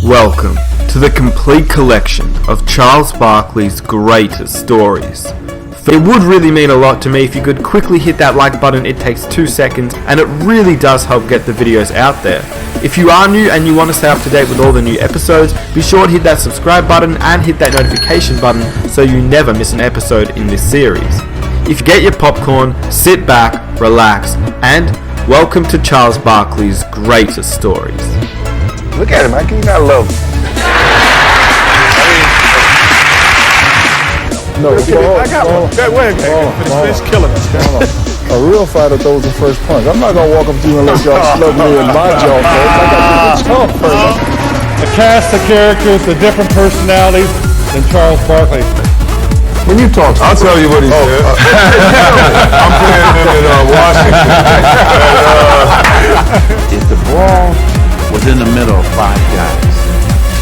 Welcome to the complete collection of Charles Barkley's greatest stories. It would really mean a lot to me if you could quickly hit that like button. It takes 2 seconds and it really does help get the videos out there. If you are new and you want to stay up to date with all the new episodes, be sure to hit that subscribe button and hit that notification button so you never miss an episode in this series. If you get your popcorn, sit back, relax, and welcome to Charles Barkley's greatest stories. Look at him, how can you not love him? No, I got one. Finish killing us. A real fighter throws the first punch. I'm not gonna walk up to you unless y'all slug me in my jaw first. I got to get your first. A cast of characters, the different personalities than Charles Barkley. When you talk, I'll tell you what he said. I'm playing him in Washington. If the ball was in the middle of five guys,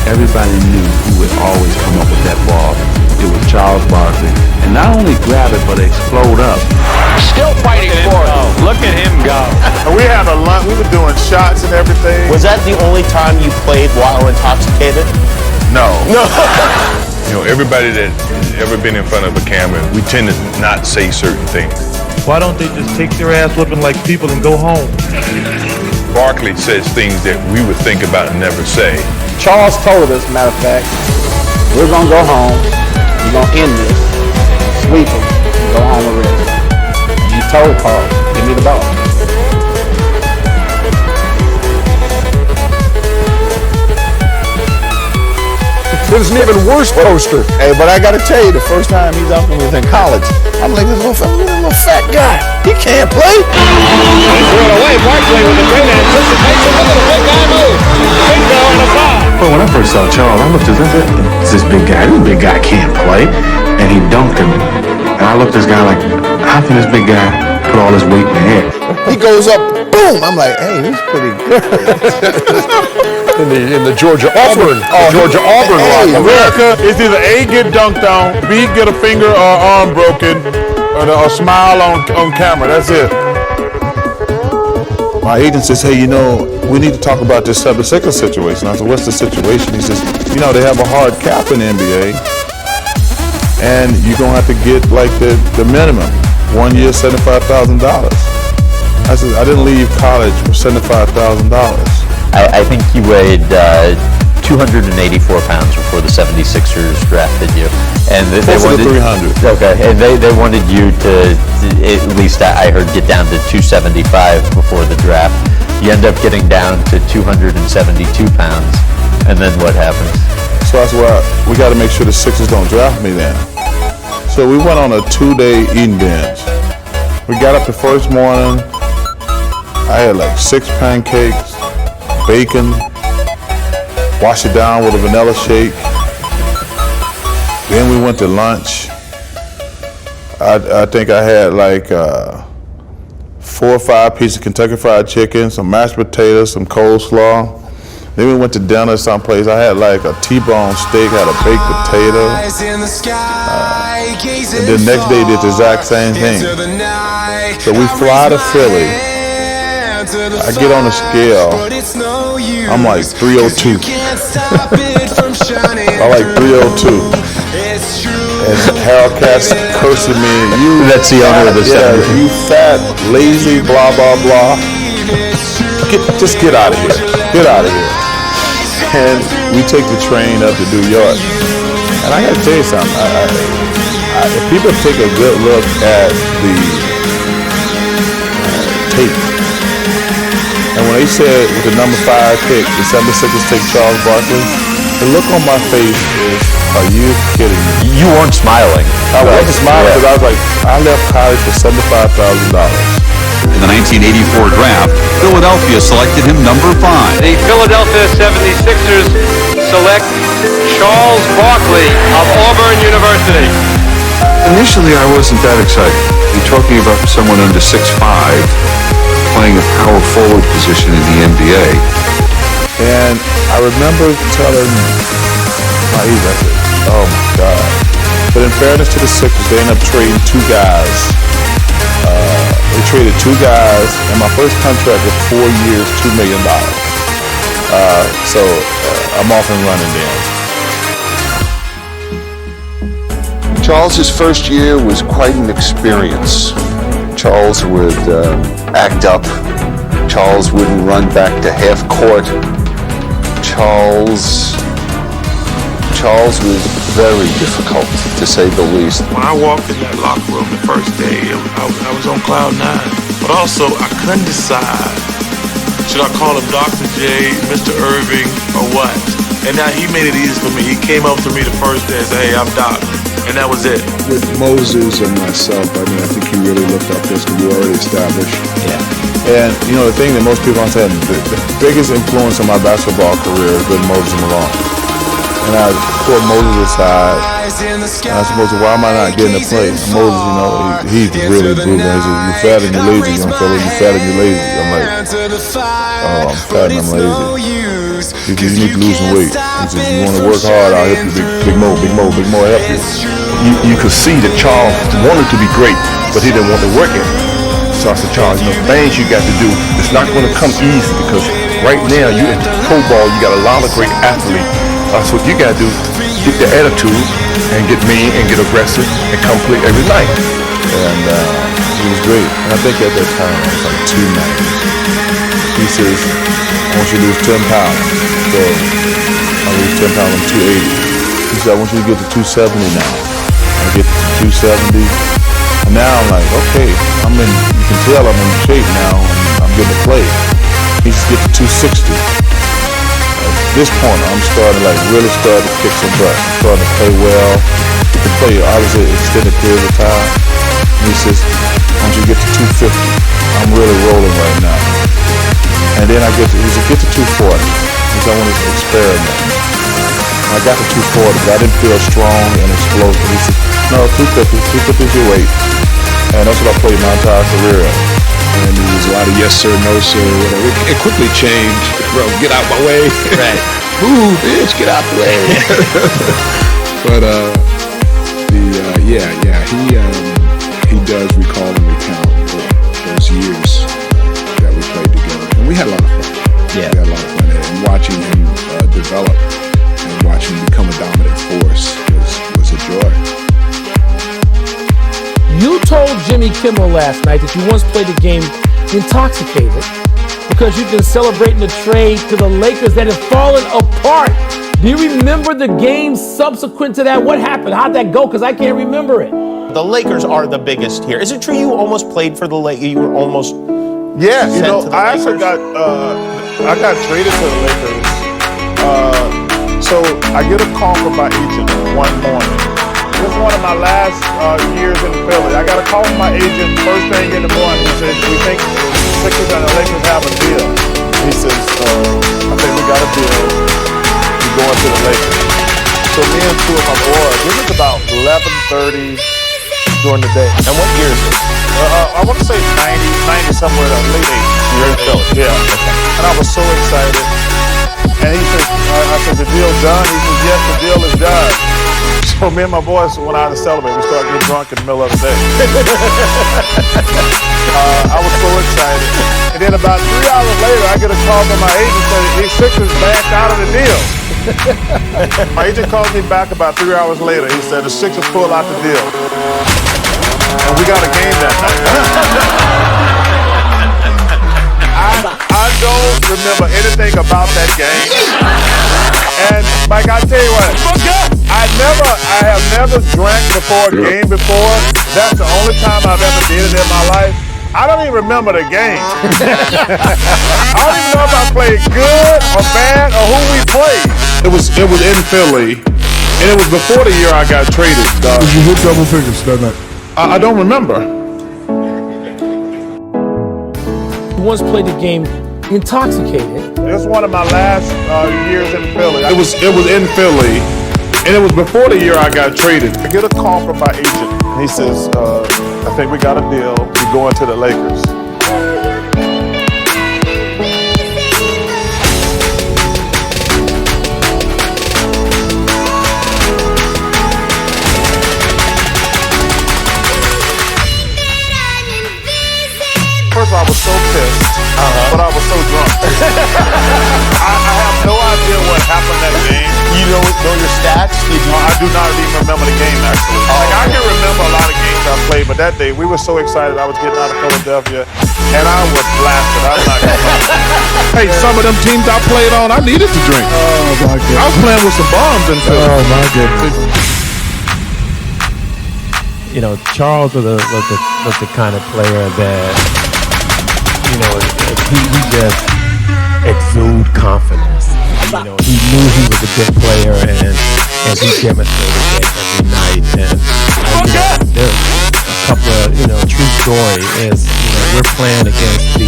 everybody knew who would always come up with that ball. It was Charles Barkley. And not only grab it, but explode up. Still fighting for it. Look at him go. We had a lunch. We were doing shots and everything. Was that the only time you played while intoxicated? No. You know, everybody that ever been in front of a camera, we tend to not say certain things. Why don't they just take their ass whipping like people and go home? Barkley says things that we would think about and never say. Charles told us, matter of fact, we're going to go home, we're going to end this, sweep him, and go home and rest. You told Carl, give me the ball. There's an even worse poster. Hey, but I gotta tell you, the first time he's up when he was in college, I'm like, this little fat guy, he can't play. He's thrown away. Barkley with a great anticipation. Look at the big guy move. Big ball and a foul. Well, when I first saw Charles, I looked at this big guy. This big guy can't play. And he dunked him. And I looked at this guy like, how can this big guy put all this weight in the air? He goes up, boom. I'm like, hey, he's pretty good. In the Georgia Auburn. Auburn hey, America, it's either A, get dunked on, B, get a finger or arm broken, or a smile on camera. That's it. My agent says, hey, we need to talk about this 76ers situation. I said, what's the situation? He says, they have a hard cap in the NBA, and you're going to have to get like the minimum. 1 year, $75,000. I said, I didn't leave college for $75,000. I think you weighed 284 pounds before the 76ers drafted you. And they wanted 300. Okay, and they wanted you to at least, I heard, get down to 275 before the draft. You end up getting down to 272 pounds, and then what happens? So I said, well, we got to make sure the Sixers don't draft me then. So we went on a 2-day eating binge. We got up the first morning. I had like 6 pancakes, bacon, wash it down with a vanilla shake. Then we went to lunch. I think I had like 4 or 5 pieces of Kentucky Fried Chicken, some mashed potatoes, some coleslaw. Then we went to dinner someplace. I had like a T-bone steak, had a baked potato. And then next day did the exact same thing. So we fly to Philly. I get on the scale, I'm like 302. I like 302. And Harold Katz cursing me. That's the owner of the center. You fat, lazy, blah, blah, blah. Just get out of here. Get out of here. And we take the train up to New York. And I gotta tell you something. If people take a good look at the tape, and when they said with the number 5 pick, the 76ers take Charles Barkley, the look on my face is, are you kidding me? You weren't smiling. I wasn't smiling because I was like, I left college for $75,000. In the 1984 draft, Philadelphia selected him number 5. The Philadelphia 76ers select Charles Barkley of Auburn University. Initially, I wasn't that excited. You're talking about someone under 6'5", playing a power forward position in the NBA. And I remember telling my agent, I said, oh my God. But in fairness to the Sixers, they ended up trading 2 guys. They traded 2 guys, and my first contract was 4 years, $2 million. So I'm off and running then. Charles's first year was quite an experience. Charles would act up. Charles wouldn't run back to half court. Charles was very difficult, to say the least. When I walked in that locker room the first day, I was on cloud 9. But also, I couldn't decide, should I call him Dr. J, Mr. Irving, or what? And now he made it easy for me. He came up to me the first day and said, hey, I'm Doc. And that was it. With Moses and myself, I think he really looked up this because we were already established. Yeah. And, the thing that most people don't say, the biggest influence on my basketball career has been Moses Malone. And I put Moses aside, and I suppose, why am I not getting to play? Moses, he's really brutal. He says, you're fat and you're lazy, young fella. You're fat and you're lazy. I'm like, oh, I'm fat and I'm lazy. He said, you need to lose some weight. He said, you want to work hard, I'll help you. Big Mo, I'll help you. You could see that Charles wanted to be great, but he didn't want to work it. So I said, Charles, the things you got to do, it's not going to come easy because right now you're in pro ball, you got a lot of great athletes. So what you got to do, get the attitude and get mean and get aggressive and come play every night. And he was great. And I think at that time it was like 290. He says, I want you to lose 10 pounds. So I lose 10 pounds, I'm 280. He said, I want you to get to 270 now. I get to 270. And now I'm like, okay, you can tell I'm in shape now. I'm getting to play. He says, get to 260. At this point, I'm really starting to kick some butt. I'm starting to play well. You can play, obviously, extended period of time. And he says, I want you to get to 250. I'm really rolling right now. And then he said, get to 240. He said, I want to experiment. I got to 240, but I didn't feel strong and explosive. He said, no, 250 is your weight. And that's what I played my entire career at. And there was a lot of yes sir, no sir, whatever. It quickly changed. Bro, get out my way. Right. Ooh, bitch, get out the way. But he does recall and recount those years that we played together, and we had a lot of fun. Yeah, we had a lot of fun, and watching him develop and watching him become a dominant force was a joy. You told Jimmy Kimmel last night that you once played a game intoxicated because you've been celebrating the trade to the Lakers that have fallen apart. Do you remember the game subsequent to that? What happened? How'd that go? Because I can't remember it. The Lakers are the biggest here. Is it true you almost played for the Lakers? You were almost sent to the Lakers? Actually I got traded to the Lakers. So I get a call from my agent one morning. It was one of my last years in Philly. I got a call from my agent first thing in the morning. He said, we think the Sixers and the Lakers have a deal. He says, I think we got a deal. We're going to the Lakers. So me and two of my boys, this is about 11:30 during the day. And what year is it? I want to say 90 somewhere, late 80s. You're in Philly? Yeah. Okay. And I was so excited. And he says, I said, the deal's done? He says, yes, the deal is done. So me and my boys went out to celebrate. We started getting drunk in the middle of the day. I was so excited. And then about 3 hours later, I get a call from my agent saying, these Sixers backed out of the deal. My agent called me back about 3 hours later. He said, the Sixers pulled out the deal. And we got a game that night. I don't remember anything about that game. And Mike, I tell you what, I have never drank before a game before. That's the only time I've ever did it in my life. I don't even remember the game. I don't even know if I played good or bad or who we played. It was in Philly, and it was before the year I got traded. Did you hit double figures that night? I don't remember. You once played a game intoxicated. It was one of my last years in Philly. It was in Philly, and it was before the year I got traded. I get a call from my agent. He says, I think we got a deal. We're going to the Lakers. First of all, I was so pissed, but I was so drunk. I have happened that game. You know your stats? No, I do not even remember the game, actually. I can remember a lot of games I played, but that day we were so excited. I was getting out of Philadelphia, and I was blasted. I'm not gonna lie. Hey, some of them teams I played on, I needed to drink. Oh, my goodness. I was playing with some bombs in Philly. Oh, my goodness. You know, Charles was the kind of player that, you know, he just exude confidence. You know, he knew he was a good player, and he demonstrated that every night. And there's a couple of, you know, true story is, you know, we're playing against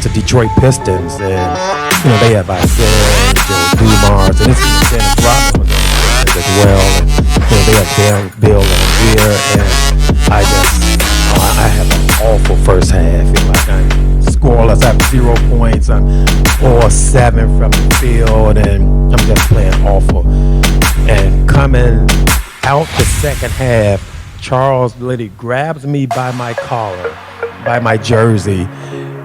the Detroit Pistons, and you know they have Isaiah and Joe Dumars, and it's Dennis Rodman was on the Pistons as well, and you know they have Darren Bill and here, and I have an awful first half. Feel like I'm scoreless. I have 0 points. I'm 4-7 from the field, and I'm just playing awful. And coming out the second half, Charles literally grabs me by my collar, by my jersey,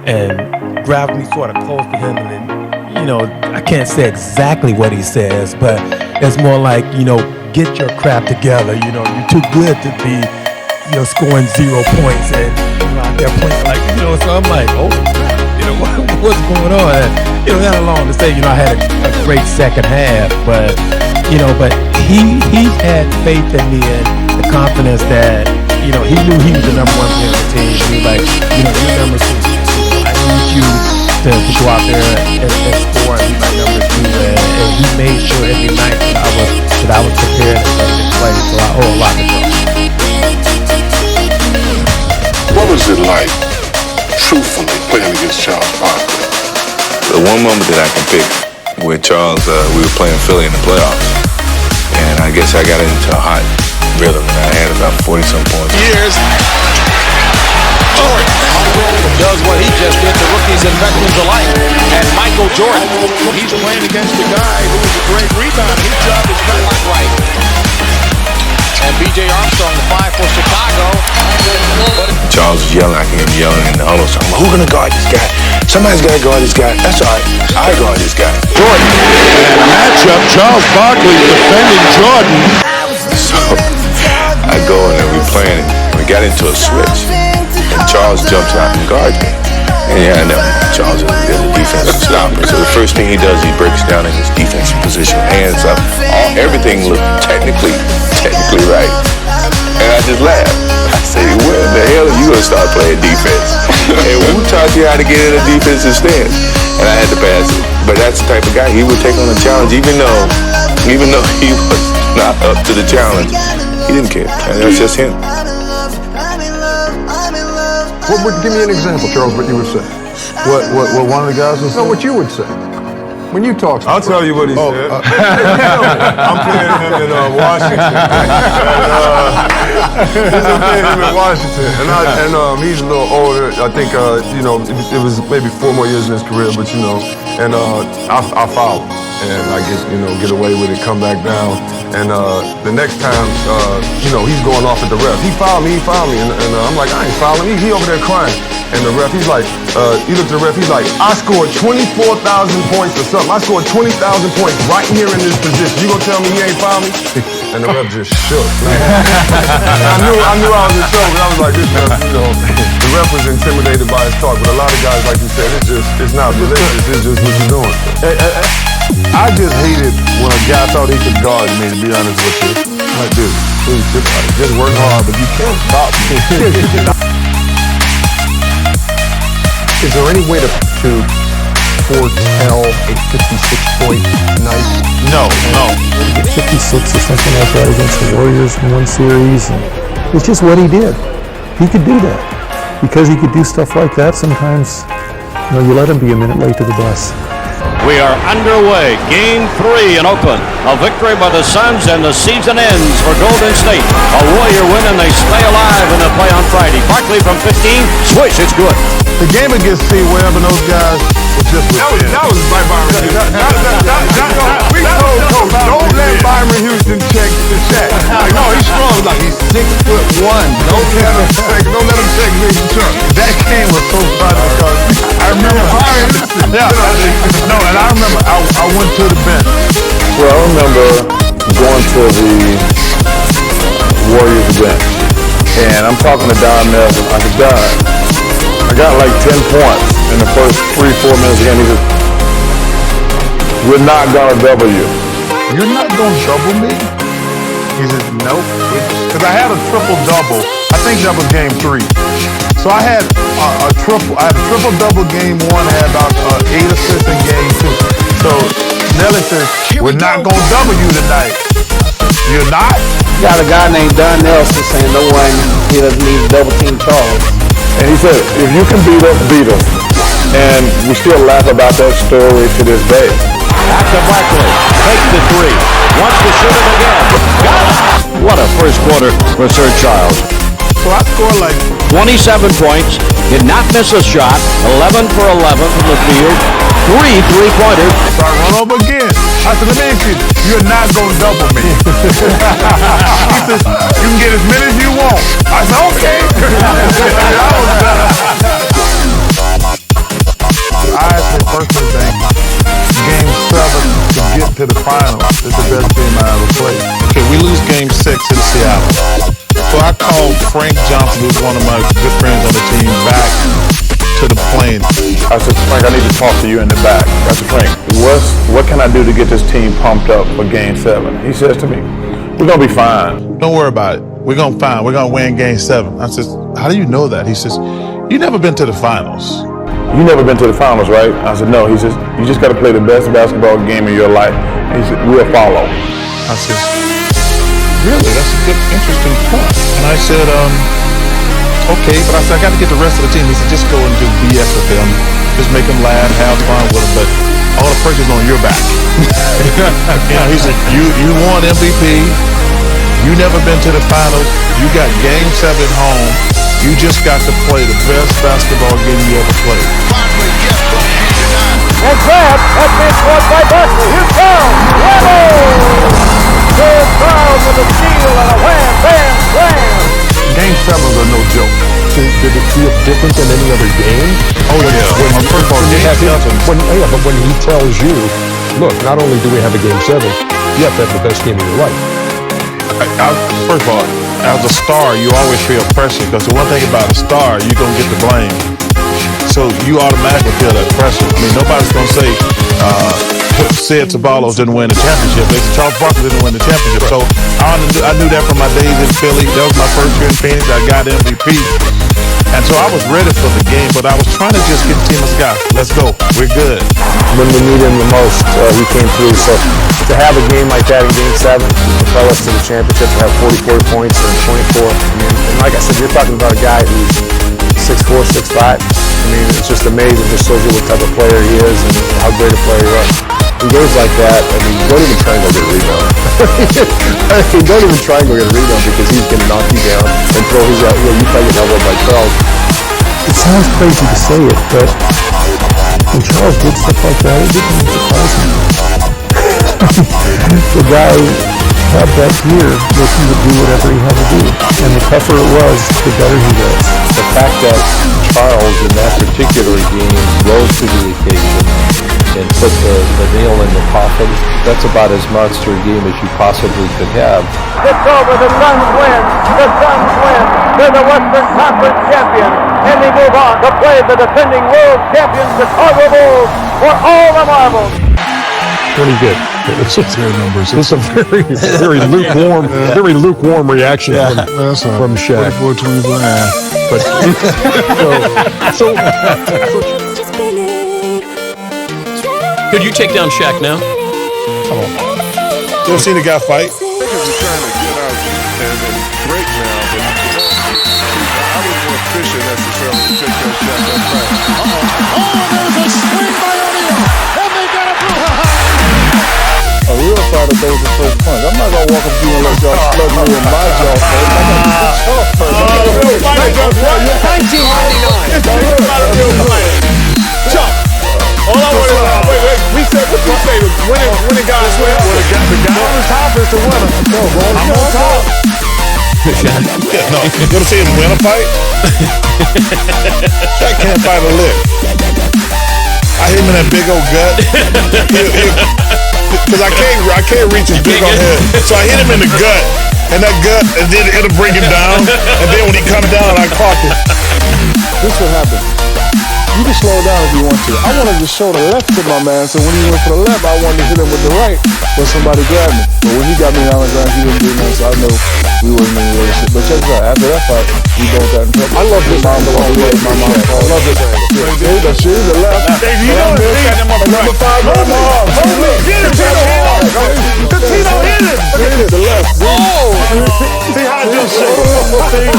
and grabs me sort of close to him, and then, you know, I can't say exactly what he says, but it's more like, you know, get your crap together. You know, you're too good to be, you know, scoring 0 points and, you know, out there playing like, you know, so I'm like, oh, you know, what's going on? And, you know, not alone to say, you know, I had a great second half, but, you know, but he had faith in me and the confidence that, you know, he knew he was the number one player on the team. He was like, you know, you're number 2. I need you to go out there and score and be my number 2. And he made sure every night that I was prepared and ready to play. So I owe a lot to him. What was it like, truthfully, playing against Charles Barkley? The one moment that I can pick with Charles, we were playing Philly in the playoffs, and I guess I got into a hot rhythm, and I had about 40-some points. Years. Jordan does what he just did to rookies and veterans alike. And Michael Jordan, he's playing against a guy who is a great rebounder. His job is not right. And B.J. Armstrong, the 5 for Chicago. Charles was yelling. I can hear him yelling in the huddle. So I'm like, who's going to guard this guy? Somebody's got to guard this guy. That's all right. I guard this guy. Jordan. In a matchup, Charles Barkley defending Jordan. So I go in and we playing. We got into a switch. And Charles jumps out and guards me. And yeah, I know Charles is a defensive stopper. So the first thing he does, he breaks down in his defensive position, hands up. Everything looked technically right. And I just laughed. I say, when the hell are you going to start playing defense? And who taught you how to get in a defensive stance? And I had to pass it. But that's the type of guy, he would take on a challenge even though he was not up to the challenge. He didn't care. And that's just him. Give me an example, Charles, what you would say. What one of the guys would say? No, what you would say. When you talk. I'll tell you what he said. I'm playing him in Washington. I'm playing him in Washington. And he's a little older. I think, you know, it was maybe 4 more years in his career, but, you know, and I foul him. And I get away with it, come back down. And the next time, you know, he's going off at the ref. He fouled me. And I'm like, I ain't fouling him. He over there crying. And the ref, he's like, he looked at the ref, he's like, I scored 24,000 points or something. I scored 20,000 points right here in this position. You gonna tell me he ain't fouled me? And the ref just shook. I knew I was in trouble. I was like, this ref, you know, the ref was intimidated by his talk. But a lot of guys, like you said, it's not religious. It's just what you're doing. I just hated when a guy thought he could guard me, to be honest with you. I'm like, dude, please, just work hard, but you can't stop me. Is there any way to foretell a 56-point night? No. To get 56 or something like that against the Warriors in one series. And it's just what he did. He could do that. Because he could do stuff like that, sometimes, you know, you let him be a minute late to the bus. We are underway. Game 3 in Oakland. A victory by the Suns, and the season ends for Golden State. A Warrior win, and they stay alive in the play on Friday. Barkley from 15. Swish, it's good. The game against C. Webb and those guys was just that was by Byron Houston. We told Coach, don't let Byron Houston check the check. Like, no, he's strong. Like, he's 6'1". Don't let him check Big Chuck. That game was so funny because I remember Byron Houston. And I remember I went to Well, I remember going to the Warriors bench, and I'm talking to Don Nelson. I said, Don, I got like 10 points in the first 3-4 minutes of the game. He said, we're not going to double you. You're not going to double me? He said, nope. Because I had a triple-double. I think that was game 3. So I had a triple-double game 1. I had about 8 assists in game 2. So Nelly says, we're not going to double you tonight. You're not? Got a guy named Don Nelson saying no one he doesn't need to double team Charles. And he said, if you can beat us, beat us. And we still laugh about that story to this day. Back to Barkley. Takes the 3. Wants to shoot it again. Got it! What a first quarter for Sir Charles. So I scored like 27 points. Did not miss a shot. 11 for 11 from the field. 3 3-pointers. So I run over again. I said, let me ask you, you're not going to double me. He says, you can get as many as you want. I said, okay. I said, first thing, game 7 to get to the finals is the best game I ever played. Okay, we lose game 6 in Seattle. So I called Frank Johnson, who's one of my good friends on the team, back to the plane. I said, Frank, I need to talk to you in the back. I said, Frank, what can I do to get this team pumped up for game 7? He says to me, we're going to be fine. Don't worry about it. We're going to be fine. We're going to win game 7. I said, how do you know that? He says, you never been to the finals. You never been to the finals, right? I said, no. He says, you just got to play the best basketball game of your life. He said, we'll follow. I said, really? That's a good, interesting point. And I said, okay, but I said, I got to get the rest of the team. He said, just go and do BS with them. Just make them laugh, have fun with them, but all the pressure's on your back. He said, you won MVP. You never been to the finals. You got game 7 at home. You just got to play the best basketball game you ever played. And grab has been caught by Barkley. Here's Charles. Level! Here's Charles with a steal and a wham, bam, slam. Game 7s are no joke. Did it feel different than any other game? Oh yeah. But when he tells you, look, not only do we have a game 7, you have to have the best game of your life. First of all, as a star, you always feel pressure because the one thing about a star, you're going to get the blame. So you automatically feel that pressure. I mean, nobody's going to say, Sid Ceballos didn't win the championship. Charles Barkley didn't win the championship. So I knew that from my days in Philly. That was my first year in Phoenix. I got MVP. And so I was ready for the game, but I was trying to just get the team as guys. Let's go. We're good. When we need him the most, he came through. So to have a game like that in game 7, to propel us to the championship, to have 44 points and 24. And like I said, you're talking about a guy who's 6'4", 6'5". I mean, it's just amazing. It just shows you what type of player he is and how great a player he was. In games like that, I mean, don't even try and go get a rebound. Don't even try and go get a rebound because he's going to knock you down and throw his out. You play your elbow by Charles. It sounds crazy to say it, but when Charles did stuff like that, it didn't surprise me. The guy had that gear that he would do whatever he had to do. And the tougher it was, the better he was. The fact that Charles in that particular game rose to the occasion and put the nail in the coffin, that's about as monster a game as you possibly could have. It's over. The Suns win. The Suns win. They're the Western Conference champions. And they move on to play the defending world champions Chicago Bulls for all the marbles. Pretty good. It's a very lukewarm reaction from Shaq. 24-25. But so could you take down Shaq now? Come on. You ever seen a guy fight? We're trying to get out and break now, but I wouldn't want Fisher necessarily to take that shot that fast. There's a swing by O'Neal. And they got a A real fighter throws the first punch. I'm not going to walk up to you and let y'all slug me in my jaw first. I got to get tough first. Chuck. All I want is wait. We said what you say was winning guys win. The guy on the top is the winner. I'm on top. No, you ever see him win a fight? Shaq can't fight a lick. I hit him in that big old gut. because I can't reach his big old head. So I hit him in the gut, and then it'll bring him down. And then when he comes down, I caught it. This will happen. You can slow down if you want to. I wanted to show the left to my man, so when he went for the left, I wanted to hit him with the right, but somebody grabbed me. But when he got me down the ground, he didn't do nothing, so I know we wasn't in a relationship. But check this out, after that fight, we both got in trouble. I love this angle. I love this angle. She's the left. You know the number 5 on my arm. Get him, Tino, hit him. The left. See how I just showed.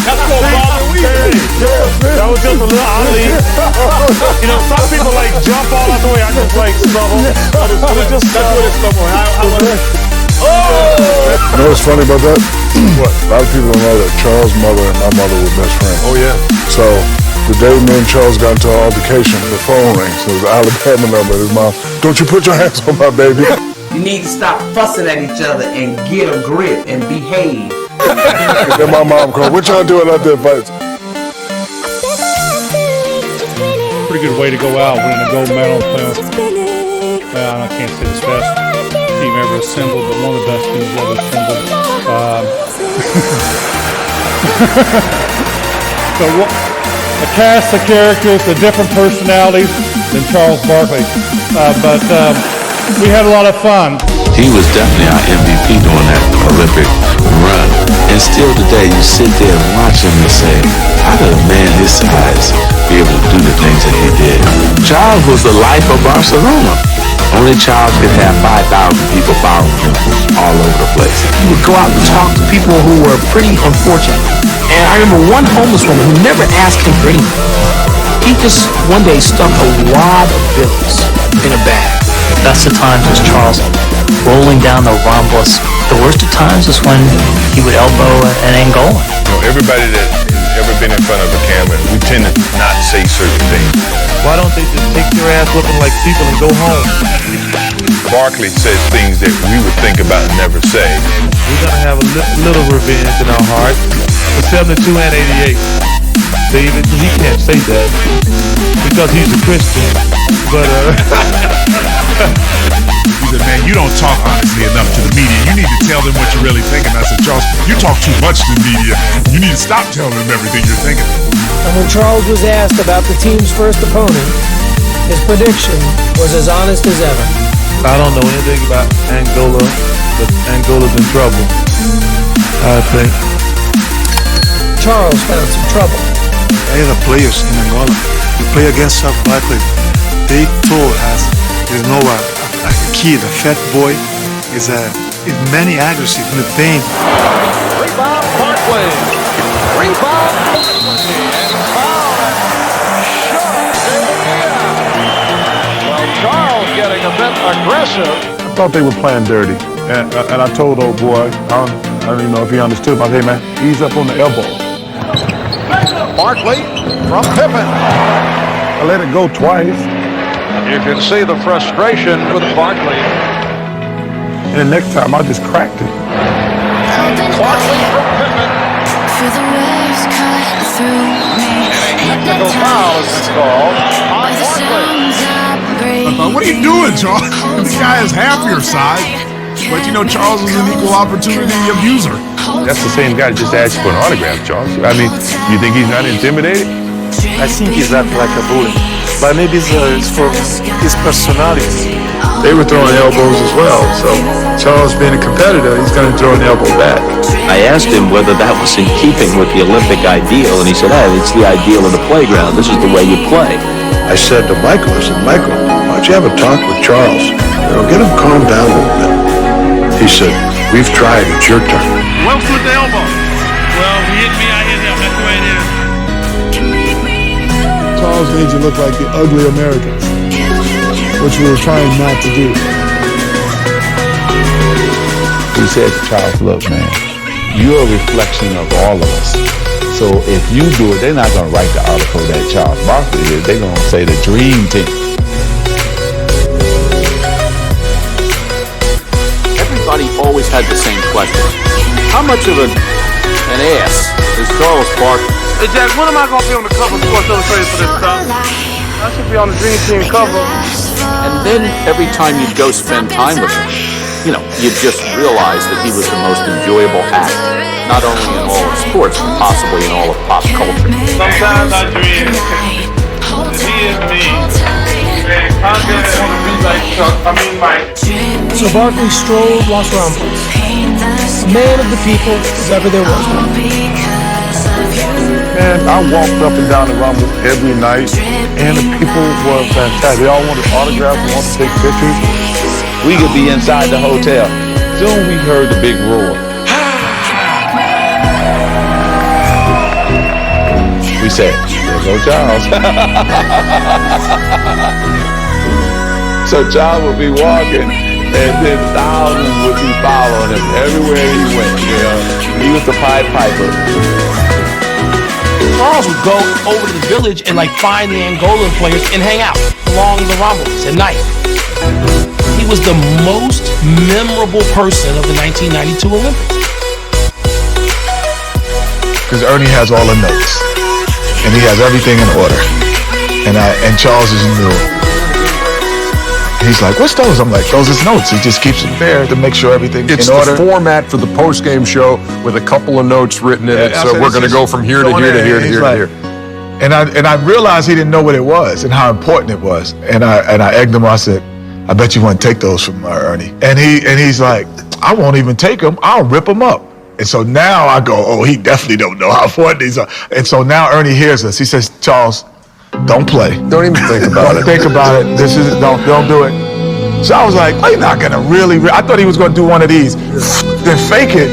That's what bothered me. That was just a little oddly. You know, some people like jump all out the way. I just like stumble. That's what it's stumble. You know what's funny about that? What? A lot of people don't know that Charles' mother and my mother were best friends. Oh yeah. So the day me and Charles got into an altercation, the phone rang. So it was an Alabama number. His mom, don't you put your hands on my baby. You need to stop fussing at each other and get a grip and behave. Then my mom called, what y'all doing out there fighting? Pretty good way to go out, winning a gold medal. I can't say it's best team ever assembled, but one of the best teams ever assembled. So a cast of characters, the different personalities than Charles Barkley, but we had a lot of fun. He was definitely our MVP during that Olympic run. And still today, you sit there and watch him and say, how did a man his size be able to do the things that he did? Charles was the life of Barcelona. Only Charles could have 5,000 people following him all over the place. He would go out and talk to people who were pretty unfortunate. And I remember one homeless woman who never asked him for anything. He just one day stuck a wad of bills in a bag. The best of times was Charles rolling down the rhombus. The worst of times was when he would elbow an Angolan. You know, everybody that has ever been in front of a camera, we tend to not say certain things. Why don't they just take your ass looking like people and go home? Barkley says things that we would think about and never say. We're going to have a little revenge in our heart for 72 and 88. David, he can't say that because he's a Christian. But, he said, man, you don't talk honestly enough to the media. You need to tell them what you're really thinking. I said, Charles, you talk too much to the media. You need to stop telling them everything you're thinking. And when Charles was asked about the team's first opponent, his prediction was as honest as ever. I don't know anything about Angola, but Angola's in trouble, I think. Charles found some trouble. They are the players in Angola. You play against Charles Barkley. They told us there's no a kid, a fat boy, is many accuracy in the paint. Rebound Barkley. Rebound Barkley. And foul. Well, Charles getting a bit aggressive. I thought they were playing dirty. And I told old boy, I don't even know if he understood, but hey man, ease up on the elbow. Barkley from Pippen. I let it go twice. You can see the frustration with Barkley. And the next time I just cracked it. Barkley from Pippen. And a technical foul is called on Barkley. What are you doing, Charles? This guy is half your size. But you know, Charles is an equal opportunity abuser. That's the same guy that just asked you for an autograph, Charles. I mean, you think he's not intimidated? I think he's acting like a bully, but maybe it's for his personality. They were throwing elbows as well, so Charles being a competitor, he's going to throw an elbow back. I asked him whether that was in keeping with the Olympic ideal, and he said, hey, it's the ideal of the playground. This is the way you play. I said to Michael, Michael, why don't you have a talk with Charles? Get him calmed down a little bit. He said, we've tried, it's your turn. Wells with the elbow. Well, he hit me, I hit him. That's the way it is. Charles made you look like the ugly Americans, which we were trying not to do. He said to Charles, look, man, you're a reflection of all of us. So if you do it, they're not going to write the article that Charles Barkley is. They're going to say the dream team. Everybody always had the same question. How much of an ass is Charles Barkley? Hey, Jack, when am I going to be on the cover of Sports Illustrated for this stuff? I should be on the Dream Team cover. And then every time you'd go spend time with him, you know, you'd just realize that he was the most enjoyable act, not only in all of sports, but possibly in all of pop culture. Sometimes I dream that he is me. And I just want to be like Chuck. I mean, Mike. So Barkley strolled Los Ramblas, a man of the people as ever there was one. Man, I walked up and down the Rumble every night, and the people were fantastic. They all wanted autographs, they wanted to take pictures. We could be inside the hotel. Soon we heard the big roar. We said, there go Charles. So Charles would be walking, and then thousands would be following him everywhere he went. You know, he was the Pied Piper. Charles would go over to the village and find the Angolan players and hang out along the Ramblas at night. He was the most memorable person of the 1992 Olympics. Because Ernie has all the notes, and he has everything in order, and Charles is new. He's like, what's those? I'm like, those is notes. He just keeps it there to make sure everything's It's in order. the format for the post-game show with a couple of notes written in it. So we're going to go from here to here to here to here to here. And I realized he didn't know what it was and how important it was. And I egged him. I said, I bet you want to take those from Ernie. And he's like, I won't even take them. I'll rip them up. And so now I go, oh, he definitely don't know how important these are. And so now Ernie hears us. He says, Charles, don't play. Don't even think about it. Don't think about it. This is don't do it. So I was like, oh, you're not gonna really. I thought he was gonna do one of these, then fake it.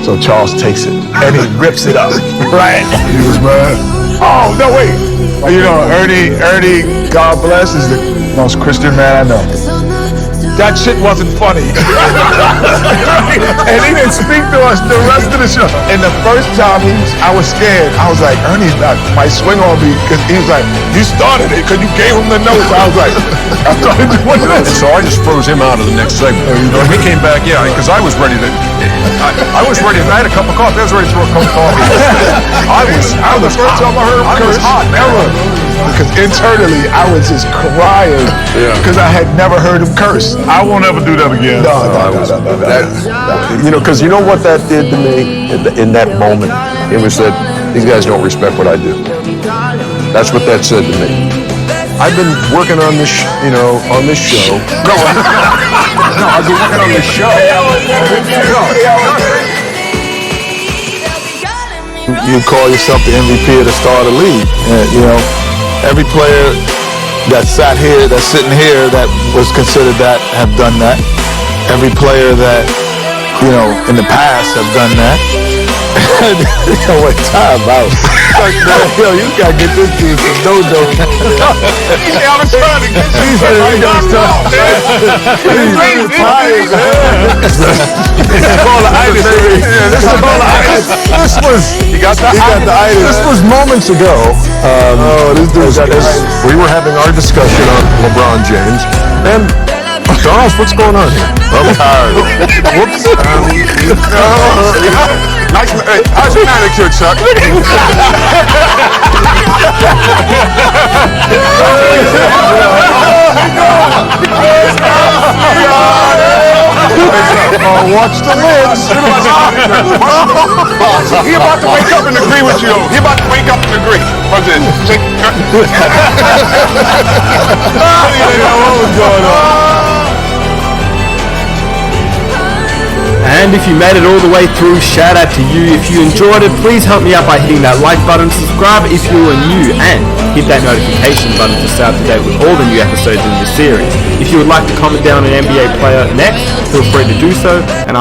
So Charles takes it and he rips it up. Right? He was mad. Oh no, wait. You know, Ernie, God bless, is the most Christian man I know. That shit wasn't funny. And he didn't speak to us the rest of the show. And the first time I was scared. I was like, Ernie might swing on me, because he was like, you started it because you gave him the notes. I was like, I started doing this. And so I just froze him out of the next segment. When he came back, because I was ready to. I was ready. I had a cup of coffee. I was ready to throw a cup of coffee. I was first time I heard him curse. I was hot ever. Because internally, I was just crying because I had never heard him curse. I won't ever do that again. No. Because you know what that did to me in that moment? It was that these guys don't respect what I do. That's what that said to me. I've been working on this, on this show. No, I've been working on this show. You call yourself the MVP of the start of the league. And, every player that's sitting here that was considered that have done that. Every player that, in the past have done that. What time out? Like, man, you gotta get this dude some dodo. I was trying to get you some This was moments ago. We were having our discussion on LeBron James, and Charles, what's going on here? I'm tired. Whoops. Nice. Hey, how's your manicure, Chuck? Watch the lids. He about to wake up and agree with you. He about to wake up and agree. What's this? What was going on? And if you made it all the way through, shout out to you. If you enjoyed it, please help me out by hitting that like button, subscribe if you are new, and hit that notification button to stay up to date with all the new episodes in this series. If you would like to comment down an NBA player next, feel free to do so, and I'll